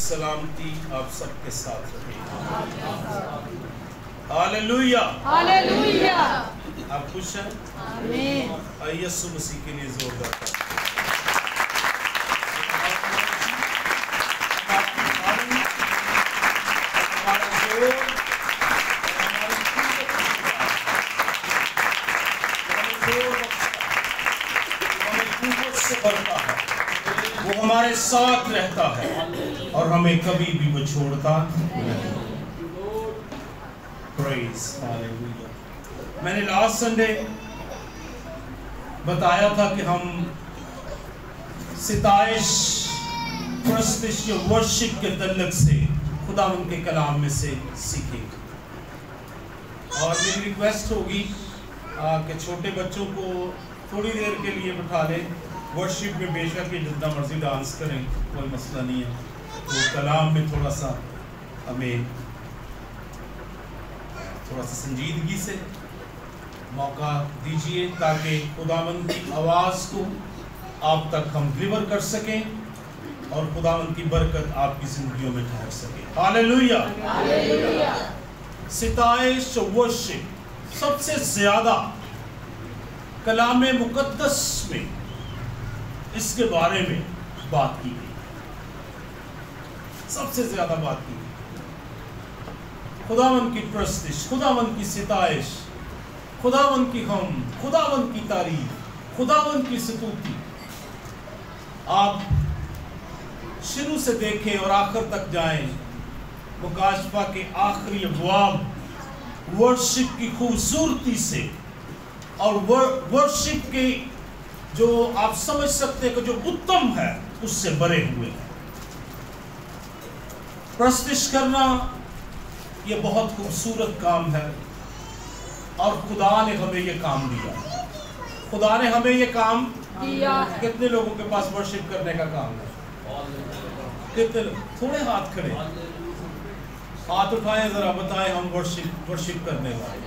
سلامتی آپ سب کے ساتھ رہے. Hallelujah hallelujah. آپ خوش ہیں؟ آمین. آئیے یسوع مسیح کے لیے زوردار وہ ہمارے ساتھ رہتا ہے اور ہمیں کبھی بھی وہ چھوڑتا نہیں. Praise Hallelujah. میں نے لاسٹ سنڈے بتایا تھا کہ ہم ستائش پرستش یا ورشپ کے تعلق سے خدا ان کے کلام میں سے سیکھیں گے. اور میری ریکویسٹ ہوگی کہ چھوٹے بچوں کو تھوڑی دیر کے لیے بٹھا لیں. ورشپ میں بے شک جتنا مرضی ڈانس کریں کوئی مسئلہ نہیں ہے. تو کلام میں تھوڑا سا ہمیں تھوڑا سا سنجیدگی سے موقع دیجیے تاکہ خداوند کی آواز کو آپ تک ہم ڈلیور کر سکیں اور خداوند کی برکت آپ کی زندگیوں میں ٹھہر سکے. ہاللویا. ستائش ورشپ سب سے زیادہ کلام مقدس میں اس کے بارے میں بات کی گئی. سب سے زیادہ بات کی گئی. خداوند کی پرستش، خداوند کی ستائش، خداوند کی حمد، خداوند کی تعریف، خداوند کی ستوتی. آپ شروع سے دیکھیں اور آخر تک جائیں. مکاشفہ کے آخری ابواب ورشپ کی خوبصورتی سے اور ورشپ کے جو آپ سمجھ سکتے ہیں کہ جو اتم ہے اس سے بھرے ہوئے ہیں. پرستش کرنا یہ بہت خوبصورت کام ہے اور خدا نے ہمیں یہ کام دیا. خدا نے ہمیں یہ کام دیا. کتنے لوگوں کے پاس ورشپ کرنے کا کام ہے؟ کتنے لوگ؟ تھوڑے ہاتھ کھڑے، ہاتھ اٹھائیں ذرا، بتائیں ہم ورشپ کرنے والے،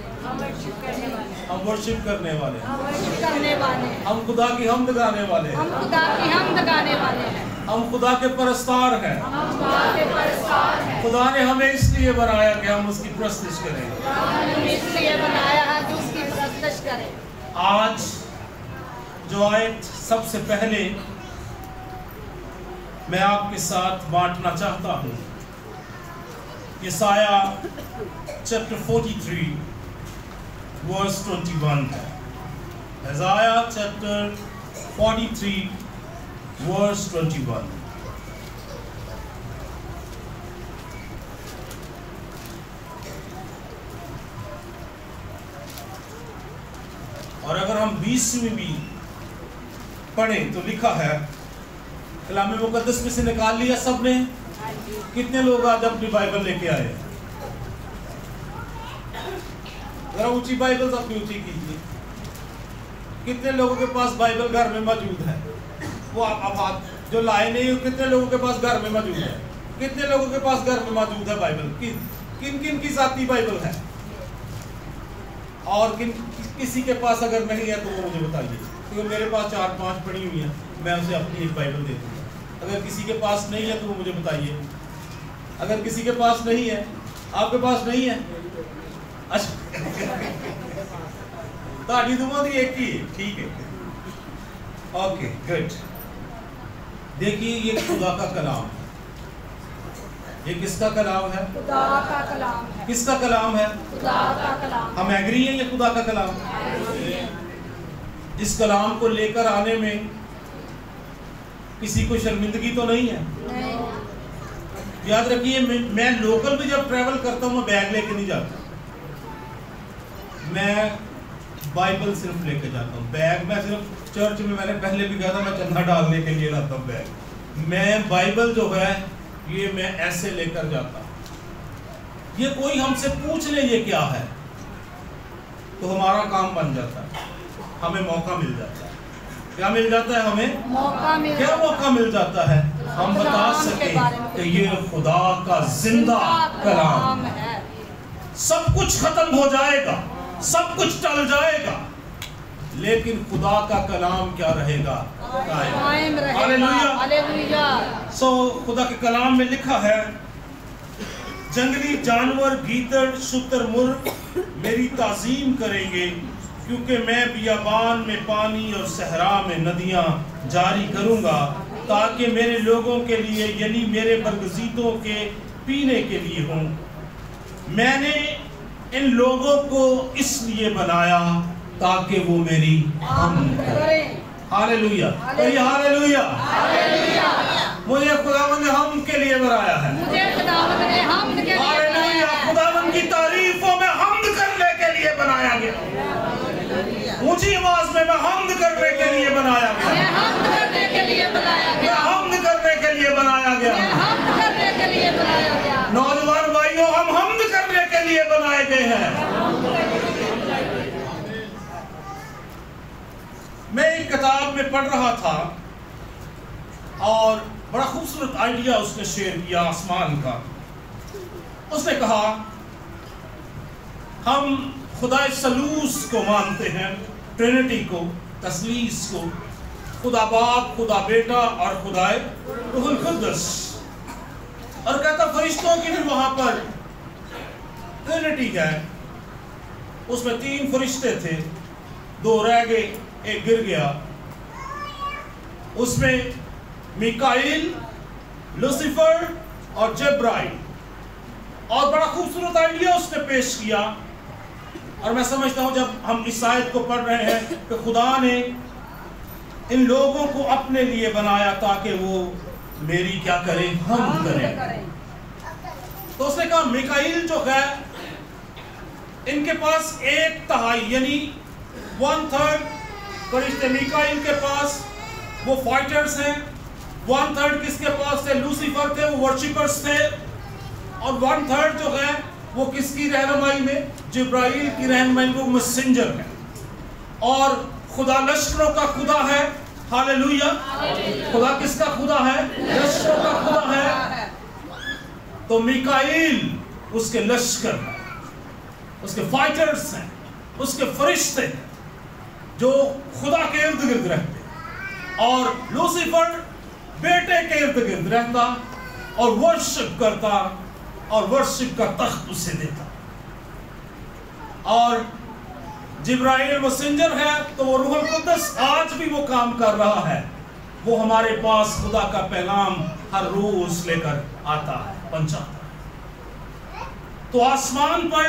ہم ورشپ کرنے والے، ہم خدا کی حمد گانے والے ہیں، ہم خدا کے پرستار ہیں. خدا نے ہمیں اس لیے بنایا کہ ہم اس کی پرستش کریں. آج جو آیت سب سے پہلے میں آپ کے ساتھ بانٹنا چاہتا ہوں، یسایہ چیپٹر 43 verse 21 ہے. Isaiah chapter 43 verse 21. اور اگر ہم 20ویں بھی پڑھیں تو لکھا ہے، کلام مقدس میں سے نکال لیا سب نے؟ کتنے لوگ آج اپنی بائبل لے کے آئے؟ ذرا اونچی بائبل اپنی اونچی کیجیے. کتنے لوگوں کے پاس بائبل گھر میں موجود ہے؟ وہ اب ہاتھ جو لائے نہیں ہو، کتنے لوگوں کے پاس گھر میں موجود ہے؟ کتنے لوگوں کے پاس گھر میں موجود ہے بائبل؟ کن کن کی ذاتی بائبل ہے؟ اور کسی کے پاس اگر نہیں ہے تو وہ مجھے بتائیے، کیونکہ میرے پاس 4-5 پڑھی ہوئی ہیں، میں اسے اپنی ایک بائبل دے دوں گا. اگر کسی کے پاس نہیں ہے تو وہ مجھے بتائیے. اگر کسی کے پاس نہیں ہے، آپ کے پاس نہیں ہے، اچھا تاڑی دعا دی ایک ہی ہے، ٹھیک ہے، اوکے گڈ. دیکھیے یہ خدا کا کلام ہے. یہ کس کا کلام ہے؟ خدا کا کلام ہے. کس کا کلام ہے؟ خدا کا کلام. ہم ایگری ہیں یہ خدا کا کلام ہے. اس کلام کو لے کر آنے میں کسی کو شرمندگی تو نہیں ہے؟ یاد رکھیے میں لوکل بھی جب ٹریول کرتا ہوں میں بیگ لے کے نہیں جاتا. میں بائبل صرف لے کے جاتا ہوں. بیگ میں صرف چرچ میں نے پہلے بھی کہا تھا میں چندہ ڈالنے کے لیے لاتا ہوں بیگ. میں بائبل جو ہے یہ میں ایسے لے کر جاتا ہوں. یہ کوئی ہم سے پوچھ لے یہ کیا ہے تو ہمارا کام بن جاتا ہے. ہمیں موقع مل جاتا ہے. کیا مل جاتا ہے ہمیں؟ کیا موقع مل جاتا ہے؟ ہم بتا سکیں کہ یہ خدا کا زندہ کلام ہے. سب کچھ ختم ہو جائے گا، سب کچھ ٹل جائے گا، لیکن خدا کا کلام کیا رہے گا؟ قائم رہے گا۔ ہاللیلویہ۔ ہاللیلویہ۔ خدا کے کلام میں لکھا ہے جنگلی جانور گیدڑ شتر مرغ میری تعظیم کریں گے، کیونکہ میں بیابان میں پانی اور صحرا میں ندیاں جاری کروں گا، تاکہ میرے لوگوں کے لیے یعنی میرے برگزیدوں کے پینے کے لیے ہوں۔ میں نے ان لوگوں کو اس لیے بنایا تاکہ وہ میری حمد کریں۔ ہاللیلویہ، کہیے ہاللیلویہ۔ مجھے خداوند نے حمد کے لیے بنایا ہے۔ مجھے خداوند نے حمد کے لیے ہاللیلویہ، خداوند کی تعریفوں میں حمد کرنے کے لیے بنایا گیا۔ اونچی آواز میں حمد کرنے کے لیے بنایا گیا۔ میں حمد کرنے کے لیے بنایا گیا۔ حمد کرنے کے لیے بنایا گیا۔ میں حمد کرنے کے لیے بنایا گیا۔ نوجوان بھائیوں، ہم حمد کرنے کے لیے بنائے گئے ہیں۔ میں ایک کتاب میں پڑھ رہا تھا اور بڑا خوبصورت آئیڈیا اس نے شیئر کیا آسمان کا۔ اس نے کہا ہم خدا ثالوث کو مانتے ہیں، ٹرینٹی کو، تثلیث کو، خدا باپ، خدا بیٹا اور خدا روح القدس، اور کہتا فرشتوں کی بھی وہاں پر ٹرینٹی ہے۔ اس میں 3 فرشتے تھے، 2 رہ گئے، ایک گر گیا۔ اس میں میکائیل، لوسیفر اور جبرائیل، اور بڑا خوبصورت آئیڈیا اس نے پیش کیا۔ اور میں سمجھتا ہوں جب ہم اس آیت کو پڑھ رہے ہیں کہ خدا نے ان لوگوں کو اپنے لیے بنایا تاکہ وہ میری کیا کریں؟ حمد کریں۔ تو اس نے کہا میکائیل جو ہے ان کے پاس 1/3 یعنی 1/3 فرشتے میکائیل کے پاس وہ فائٹرز ہیں، 1/3 کس کے پاس تھے؟ لوسیفر تھے، وہ ورشپرز تھے، اور 1/3 جو ہے وہ کس کی رہنمائی میں؟ جبرائیل کی رہنمائی میں، وہ میسنجر ہے۔ اور خدا لشکروں کا خدا ہے۔ ہاللیلویہ۔ خدا کس کا خدا ہے؟ لشکروں کا خدا ہے۔ تو میکائیل اس کے لشکر ہیں، اس کے فائٹرز ہیں، اس کے فرشتے ہیں جو خدا کے ارد گرد رہتے ہیں، اور لوسیفر بیٹے کے ارد گرد رہتا اور ورشپ کرتا اور ورشپ کا تخت اسے دیتا۔ اور جبرائیل میسنجر ہے تو وہ روح القدس آج بھی وہ کام کر رہا ہے، وہ ہمارے پاس خدا کا پیغام ہر روز لے کر آتا ہے، پہنچاتا ہے۔ تو آسمان پر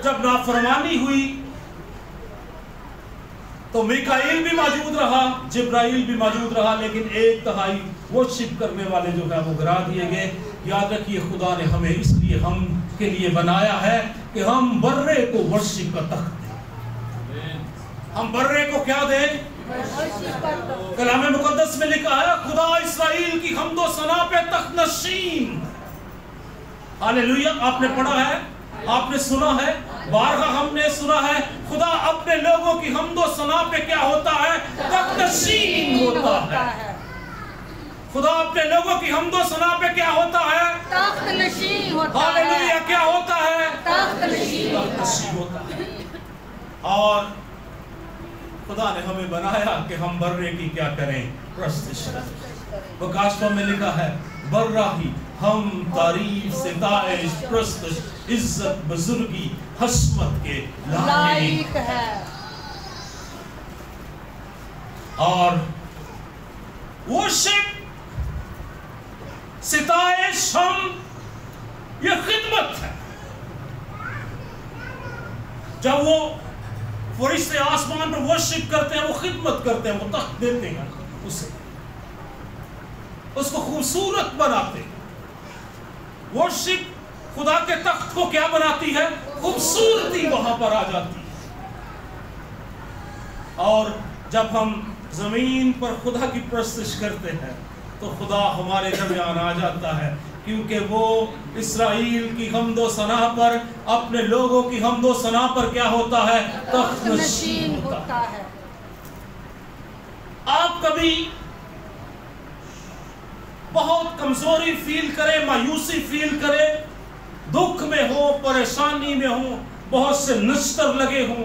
جب نافرمانی ہوئی تو میکائیل بھی موجود رہا، جبرائیل بھی موجود رہا، لیکن 1/3 ورشپ کرنے والے جو ہے وہ گرا دیے گئے۔ یاد رکھیے خدا نے ہمیں اس لیے ہم کے لیے بنایا ہے کہ ہم برے کو ورشپ کا تخت دیں۔ ہم برے کو کیا دیں؟ کلام مقدس میں لکھا ہے خدا اسرائیل کی حمد و ثنا پہ تخت نشین۔ ہاللیلویہ۔ آپ نے پڑھا ہے، آپ نے سنا ہے، بارہا ہم نے سنا ہے، خدا اپنے لوگوں کی حمد و ثنا پہ کیا ہوتا ہے؟ تخت نشین ہوتا ہے۔ خدا اپنے لوگوں کی حمد و ثنا پہ کیا ہوتا ہے؟ تخت نشین ہوتا ہے۔ ہاللیلویہ۔ کیا ہوتا ہے؟ تخت نشین ہوتا ہے۔ اور خدا نے ہمیں بنایا کہ ہم برے کی کیا کریں؟ پرستش کریں۔ وہ گاشتوں میں لکھا ہے براہی ہم تعریف ستائش پرستش عزت بزرگی حسمت کے لائق ہے۔ اور worship، ستائش، ہم، یہ خدمت ہے۔ جب وہ فرشتے آسمان پر worship کرتے ہیں، وہ خدمت کرتے ہیں، وہ تخت دیتے ہیں اسے، اس کو خوبصورت بناتے ہیں۔ worship خدا کے تخت کو کیا بناتی ہے؟ خوبصورتی وہاں پر آ جاتی ہے۔ اور جب ہم زمین پر خدا کی پرستش کرتے ہیں تو خدا ہمارے درمیان آ جاتا ہے، کیونکہ وہ اسرائیل کی حمد و ثنا پر، اپنے لوگوں کی حمد و ثنا پر کیا ہوتا ہے؟ تخت نشین ہوتا ہے۔ آپ کبھی بہت کمزوری فیل کرے، مایوسی فیل کرے، دکھ میں ہو، پریشانی میں ہو، بہت سے نشتر لگے ہوں،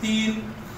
3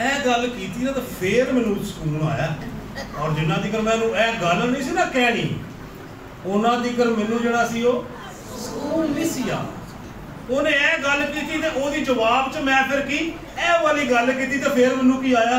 ਇਹ ਗੱਲ ਕੀਤੀ ਨਾ ਤਾਂ ਫੇਰ ਮੈਨੂੰ ਸਕੂਨ ਆਇਆ, ਔਰ ਜਿੰਨਾ ਤੀਕਰ ਮੈਨੂੰ ਇਹ ਗੱਲ ਨਹੀਂ ਸੀ ਨਾ ਕਹਿਣੀ, ਉਹਨਾਂ ਤੀਕਰ ਮੈਨੂੰ ਜਿਹੜਾ ਸੀ ਉਹ ਸਕੂਨ ਨਹੀਂ ਸੀ ਆ। ਉਹਨੇ ਇਹ ਗੱਲ ਕੀਤੀ ਤੇ ਉਹਦੀ ਜਵਾਬ 'ਚ ਮੈਂ ਫਿਰ ਕੀ ਇਹ ਵਾਲੀ ਗੱਲ ਕੀਤੀ ਤੇ ਫਿਰ ਮੈਨੂੰ ਕੀ ਆਇਆ?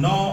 9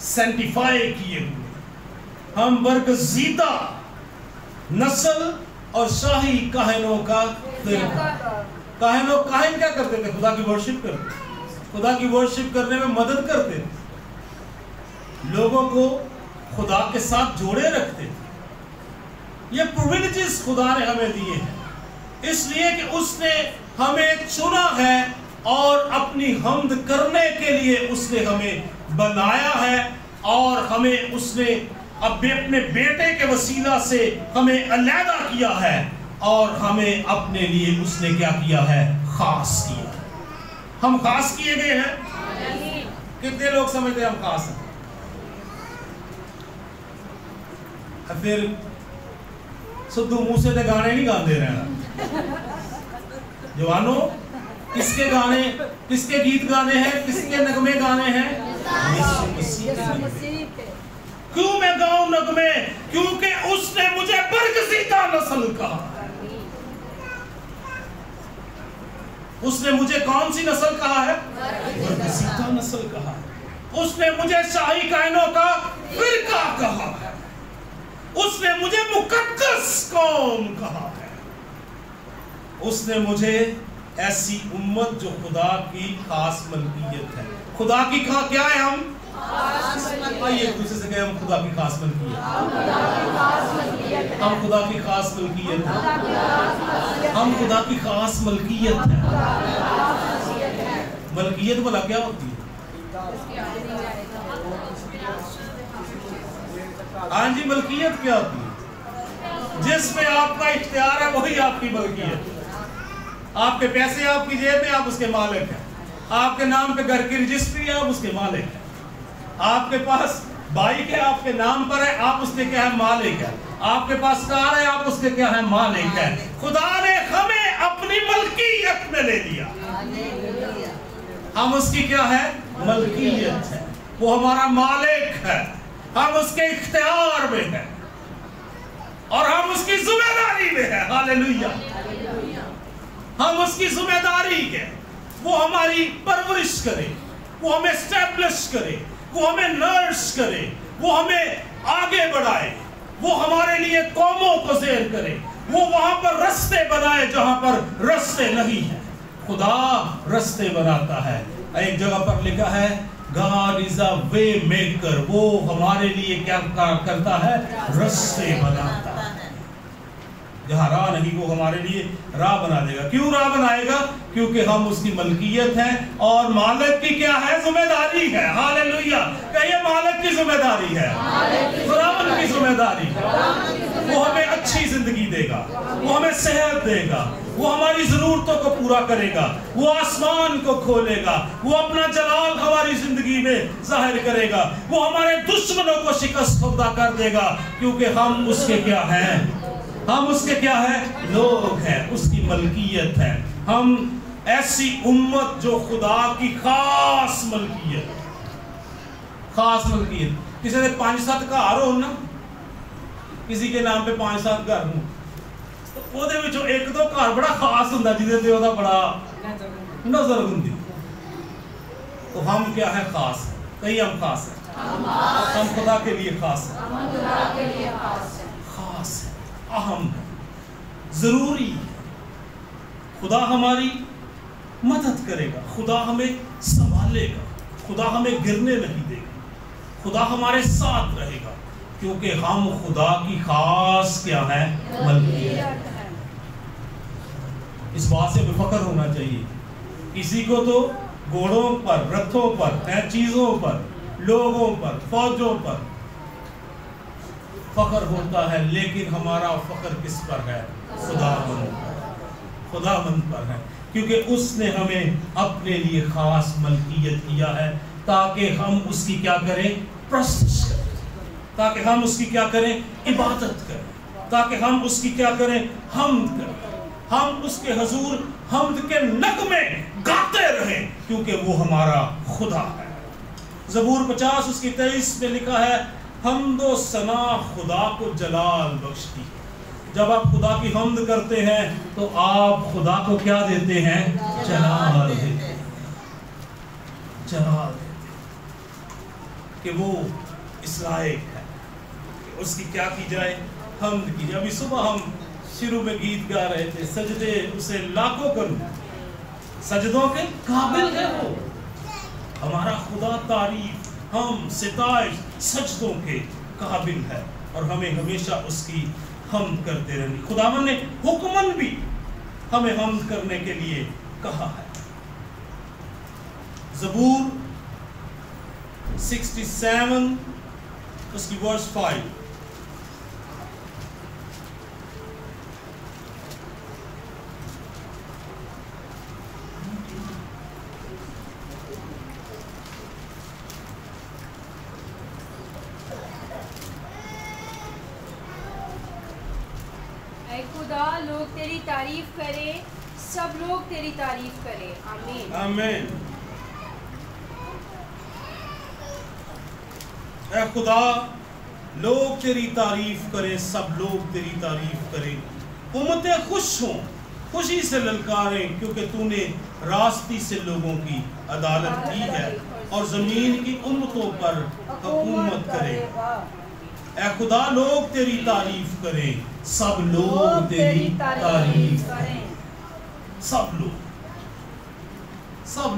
سینٹیفائی کیے ہوئے, ہم برگزیدہ نسل اور شاہی کاہنوں کا فرقہ. کاہن کیا کرتے تھے؟ خدا کی ورشپ کرتے تھے, خدا کی ورشپ کرنے میں مدد کرتے تھے, لوگوں کو خدا کے ساتھ جوڑے رکھتے تھے. یہ پرویلیجز خدا نے ہمیں دیے ہیں اس لیے کہ اس نے ہمیں چنا ہے اور اپنی حمد کرنے کے لیے اس نے ہمیں بنایا ہے, اور ہمیں اس نے اپنے بیٹے کے وسیلہ سے ہمیں علیحدہ کیا ہے, اور ہمیں اپنے لیے اس نے کیا کیا ہے؟ خاص کیا. ہم خاص کیے گئے ہیں. کتنے لوگ سمجھتے ہیں ہم خاص ہیں؟ پھر سدھو موسے دے گانے نہیں گاندے رہنا. جوانوں, کس کے گانے, کس کے گیت گانے ہیں, کس کے نغمے گانے ہیں؟ یسوع مسیح کے. کیوں میں گاؤں نغمے؟ کیونکہ اس نے مجھے برگزیدہ نسل کہا. اس نے مجھے کون سی نسل کہا ہے؟ برگزیدہ نسل کہا ہے. اس نے مجھے شاہی کائنوں کا فرقہ کہا ہے. اس نے مجھے مقدس قوم کہا ہے. اس نے مجھے ایسی امت جو خدا کی خاص ملکیت ہے. خدا کی کیا ہے؟ ہم آئیے ایک دوسرے سے کہیں, ہم خدا کی خاص ملکیت. ہم خدا کی خاص ملکیت ہیں. ہم خدا کی خاص ملکیت ہیں. ملکیت بھلا کیا ہوتی ہے؟ ہاں جی, ملکیت کیا ہوتی ہے؟ جس میں آپ کا اختیار ہے وہی آپ کی ملکیت. آپ کے پیسے آپ کی جیب میں, آپ اس کے مالک ہیں. آپ کے نام پہ گھر کی رجسٹری ہے, آپ اس کے مالک ہیں. آپ کے پاس بائک ہے, آپ کے نام پر ہے, آپ اس کے کیا ہے؟ مالک ہے. آپ کے پاس کار ہے, آپ اس کے کیا ہے؟ مالک ہے. خدا نے ہمیں اپنی ملکیت میں لے لیا. ہم اس کی کیا ہے؟ ملکیت ہے. وہ ہمارا مالک ہے. ہم اس کے اختیار میں ہیں اور ہم اس کی ذمہ داری میں ہیں. ہاللیلویہ. ہم اس کی ذمہ داری کے, وہ ہماری پرورش کرے, وہ ہمیں اسٹیبلش کرے, وہ ہمیں نرس کرے, وہ ہمیں آگے بڑھائے, وہ ہمارے لیے قوموں کو زیر کرے, وہ وہاں پر رستے بنائے جہاں پر رستے نہیں ہیں. خدا رستے بناتا ہے. ایک جگہ پر لکھا ہے God is a way maker. وہ ہمارے لیے کیا کرتا ہے؟ رستے بناتا ہے. جہاں راہ نہیں وہ ہمارے لیے راہ بنا دے گا. کیوں راہ بنائے گا؟ کیونکہ ہم اس کی ملکیت ہیں اور مالک کی کیا ہے؟ ذمہ داری ہے. ہاللیلویہ. کہیے مالک کی ذمہ داری ہے, خداوند کی ذمہ داری ہے. وہ ہمیں اچھی زندگی دے گا, وہ ہمیں صحت دے گا, وہ ہماری ضرورتوں کو پورا کرے گا, وہ آسمان کو کھولے گا, وہ اپنا جلال ہماری زندگی میں ظاہر کرے گا, وہ ہمارے دشمنوں کو شکست خوردہ کر دے گا. کیونکہ ہم اس کے کیا ہیں؟ ہم اس کے کیا ہے؟ لوگ ہیں. اس کی ملکیت ہے. ہم ایسی امت جو خدا کی خاص ملکیت. خاص ملکیت. کسی نے 5-7 گھر ہو نا, کسی کے نام پہ 5-7 گھر ہوں, تو وہ دے وچوں 1-2 گھر بڑا خاص ہوندا جہدے تے اودا بڑا نظر ہوندی. تو ہم کیا ہے؟ خاص ہیں. کہیں ہم خاص ہیں. ہم خدا کے لیے خاص ہیں. خاص ہیں, اہم ہے, ضروری ہے. خدا ہماری مدد کرے گا, خدا ہمیں سنبھالے گا, خدا ہمیں گرنے نہیں دے گا, خدا ہمارے ساتھ رہے گا. کیونکہ ہم خدا کی خاص کیا ہے؟ ملکیت. اس بات سے فخر ہونا چاہیے. کسی کو تو گھوڑوں پر, رتھوں پر, چیزوں پر, لوگوں پر, فوجوں پر فخر ہوتا ہے, لیکن ہمارا فخر کس پر ہے؟ خداوند پر ہے. کیونکہ اس نے ہمیں اپنے لیے خاص ملکیت کیا ہے تاکہ ہم اس کی کیا کریں؟ پرستش کریں. تاکہ ہم اس کی کیا کریں؟ عبادت کریں. تاکہ ہم اس کی کیا کریں؟ حمد کریں. ہم اس کے حضور حمد کے نغمے گاتے رہیں کیونکہ وہ ہمارا خدا ہے. زبور 50 اس کی 23 میں لکھا ہے, حمد و ثنا خدا کو جلال بخشتی ہے. جب آپ خدا کی حمد کرتے ہیں تو آپ خدا کو کیا دیتے ہیں؟ جلال دیتے ہیں. جلال دیتے ہیں. کہ وہ اس لائق ہے کہ اس کی کیا کی جائے، حمد کی جائے۔ ابھی صبح ہم شروع میں گیت گا رہے تھے، سجدے اسے لاکھوں کروں، سجدوں کے قابل ہے وہ ہمارا خدا، تعریف، ہم ستائش سجدوں کے قابل ہے، اور ہمیں ہمیشہ اس کی حمد کرتے رہنی۔ خداوند نے حکمن بھی ہمیں حمد کرنے کے لیے کہا ہے۔ زبور 67 اس کی ورس 5، اے خدا لوگ تیری تعریف کرے، سب لوگ تیری تعریف کرے، آمین آمین۔ اے خدا لوگ تیری تعریف کریں، سب لوگ تیری تعریف کریں، امتیں خوش ہوں، خوشی سے للکاریں، کیونکہ تو نے راستی سے لوگوں کی عدالت کی ہے اور زمین کی امتوں پر حکومت کرے۔ اے خدا لوگ تیری تعریف کریں، سب لوگ تیری تعریف کریں، سب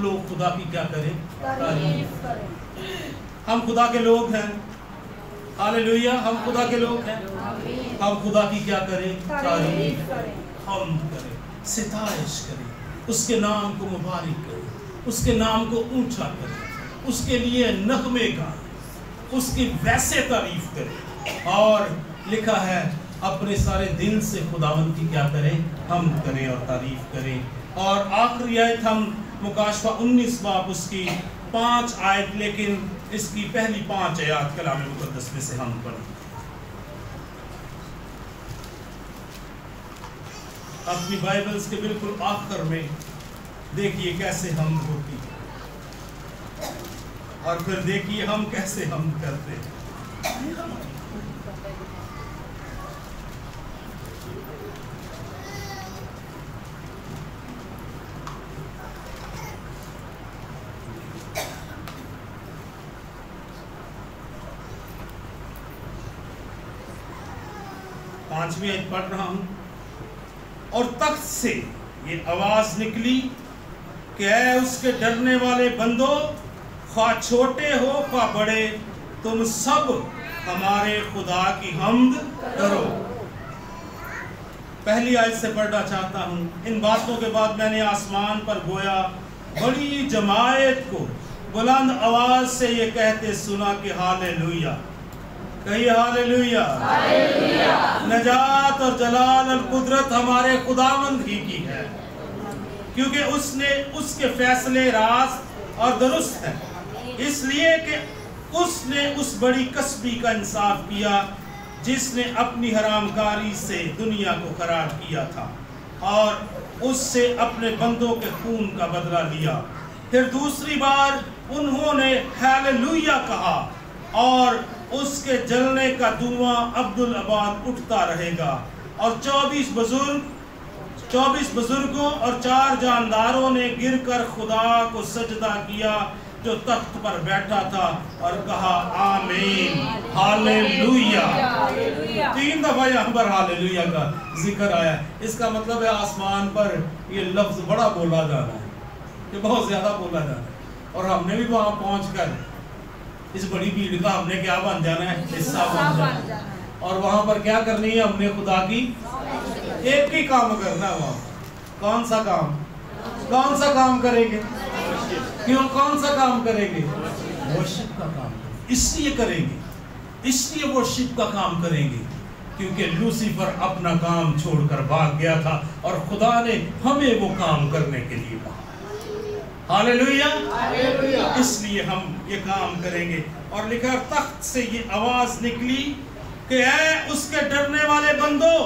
لوگ خدا کی کیا کریں؟ تعریف کریں۔ ہم خدا کے لوگ ہیں، ہاللیلویہ، ہم خدا کے لوگ ہیں، ہم خدا کی کیا کریں؟ تعریف کریں، حمد کریں، ستائش کریں، اس کے نام کو مبارک کریں، اس کے نام کو اونچا کریں، اس کے لیے نغمے گائیں، اس کی ویسے تعریف کریں، اور لکھا ہے اپنے سارے دل سے خداوند کی کیا کریں؟ حمد کریں اور تعریف کریں۔ اور آخری آیت ہم مکاشفہ 19 باب اس کی 5 آیت، لیکن اس کی پہلی 5 آیات کلام مقدس میں سے ہم پڑھیں۔ اپنی بائبلز کے بالکل آخر میں دیکھیے کیسے حمد ہوتی ہے، اور پھر دیکھیے ہم کیسے حمد کرتے ہیں۔ پانچویں آیت پڑھ رہا ہوں۔ اور تخت سے یہ آواز نکلی کہ اے اس کے ڈرنے والے بندو، خواہ چھوٹے ہو خواہ بڑے، تم سب ہمارے خدا کی حمد کرو۔ پہلی آیت سے پڑھنا چاہتا ہوں۔ ان باتوں کے بعد میں نے آسمان پر گویا بڑی جماعت کو بلند آواز سے یہ کہتے سنا کہ ہاللیلویہ، کہیے ہاللیلویہ، نجات اور جلال اور قدرت ہمارے خداوند ہی کی ہے، کیونکہ اس کے فیصلے راست اور درست ہیں، اس لیے کہ اس نے اس بڑی کسبی کا انصاف کیا جس نے اپنی حرام کاری سے دنیا کو خراب کیا تھا اور اس سے اپنے بندوں کے خون کا بدلہ لیا۔ پھر دوسری بار انہوں نے ہاللیلویہ کہا اور اس کے جلنے کا دھواں عبدالآباد اٹھتا رہے گا، اور 24 بزرگوں اور 4 جانداروں نے گر کر خدا کو سجدہ کیا جو تخت پر بیٹھا تھا اور کہا آمین، ہاللیلویہ۔ 3 دفعہ یہاں پر ہاللیلویہ کا ذکر آیا۔ اس کا مطلب ہے آسمان پر یہ لفظ بڑا بولا جانا ہے، یہ بہت زیادہ بولا جانا ہے، اور ہم نے بھی وہاں پہنچ کر اس بڑی بھیڑ کا ہم نے کیا بن جانا ہے؟ حصہ بن جانا ہے، اور وہاں پر کیا کرنی ہے؟ ہم نے خدا کی ایک ہی کام کرنا ہے وہاں۔ کون سا کام؟ کون سا کام کریں گے؟ کیوں کون سا کام کریں گے؟ ورشپ کا کام اس لیے کریں گے، اس لیے ورشپ کا کام کریں گے کیونکہ لوسیفر اپنا کام چھوڑ کر بھاگ گیا تھا اور خدا نے ہمیں وہ کام کرنے کے لیے کہا۔ ہاللیلویہ، اس لیے ہم یہ کام کریں گے۔ اور لکھا تخت سے یہ آواز نکلی کہ اے اس کے ڈرنے والے بندو،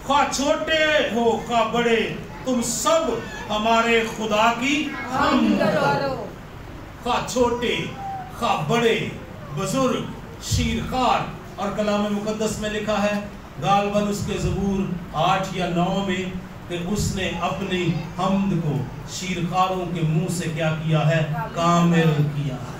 خواہ چھوٹے ہو خواہ بڑے، تم سب ہمارے خدا کی حمد کرو۔ خواہ چھوٹے خواہ بڑے، بزرگ، شیرخوار، اور کلام مقدس میں لکھا ہے غالباً اس کے زبور 8 یا 9 میں کہ اس نے اپنی حمد کو شیرخواروں کے منہ سے کیا کیا ہے؟ کامل کیا ہے۔